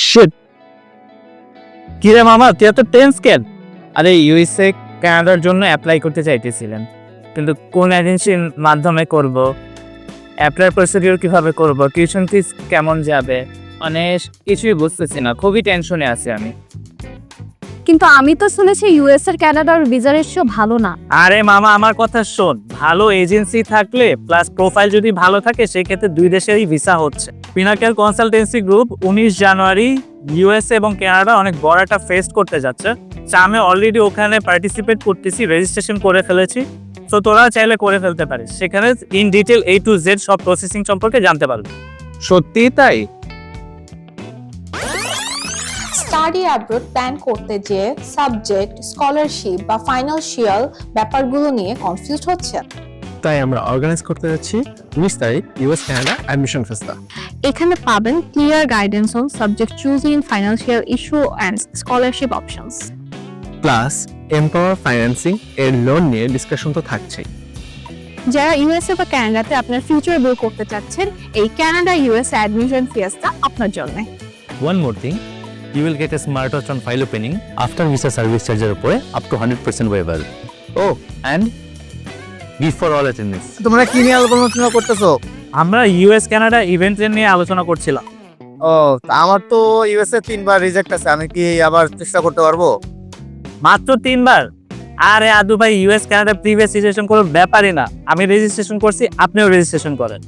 Sheet, কি রে মামা, তুই এত টেন্স কেন? আরে ইউএসএ কানাডার জন্য অ্যাপ্লাই করতে চাইতেছিলেন, কিন্তু কোন এজেন্সির মাধ্যমে করব, অ্যাপ্লাই প্রসিডিউর কিভাবে করব, টিউশন ফিস কেমন যাবে, মানে কিছুই বুঝতেছি না, খুবই টেনশনে আছি আমি। কিন্তু আমি তো শুনেছি ইউএস এর কানাডার ভিসা রেশিও ভালো না। আরে মামা, আমার কথা শোন, ভালো এজেন্সি থাকলে প্লাস প্রোফাইল যদি ভালো থাকে সেক্ষেত্রে দুই দেশেরই ভিসা হচ্ছে। পিনাকেল কনসালটেন্সি গ্রুপ 19 জানুয়ারি ইউএসএ এবং কানাডা অনেক বড় একটা ফেস্ট করতে যাচ্ছে। আমি অলরেডি ওখানে পার্টিসিপেট করতেছি, রেজিস্ট্রেশন করে ফেলেছি। তো তোরা চাইলে করে ফেলতে পারিস, সেখানে in detail A to Z সব প্রসেসিং সম্পর্কে জানতে পারবি। সত্যি তাই? স্টাডি অ্যাব্রোড প্ল্যান করতে যে সাবজেক্ট, স্কলারশিপ বা ফাইন্যান্সিয়াল ব্যাপারগুলো নিয়ে কনফিউজ হচ্ছে। তাই আমরা অর্গানাইজ করতে যাচ্ছি 19 তারিখ ইউএস কানাডা অ্যাডমিশন ফেস্টা। এখানে পাবেন clear guidance on subject choosing, financial issue and scholarship options. Plus empower financing এর লোন নিয়ে ডিসকাশন তো থাকছেই। যারা ইউএসএ বা কানাডাতে আপনার ফিউচার বিল করতে চাচ্ছেন, এই কানাডা ইউএস অ্যাডমিশন ফিয়েস্টা আপনার জন্য। One more thing, you will get a smart watch on file opening after visa service charge এর উপরে up to 100% waiver. Oh, and gift for all attendance. তোমরা কি নিয়ে আলোচনা করতেছো? আমরা ইউএস কানাডা ইভেন্টের নিয়ে আলোচনা করছিলাম। ও, আমার তো ইউএসএ 3বার রিজেক্ট আছে, আমি কি আবার চেষ্টা করতে পারবো? মাত্র 3বার? আরে আদু ভাই, ইউএস কানাডা প্রিভিয়াস রেজিস্ট্রেশন কোনো ব্যাপারই না। আমি রেজিস্ট্রেশন করছি, আপনিও রেজিস্ট্রেশন করেন।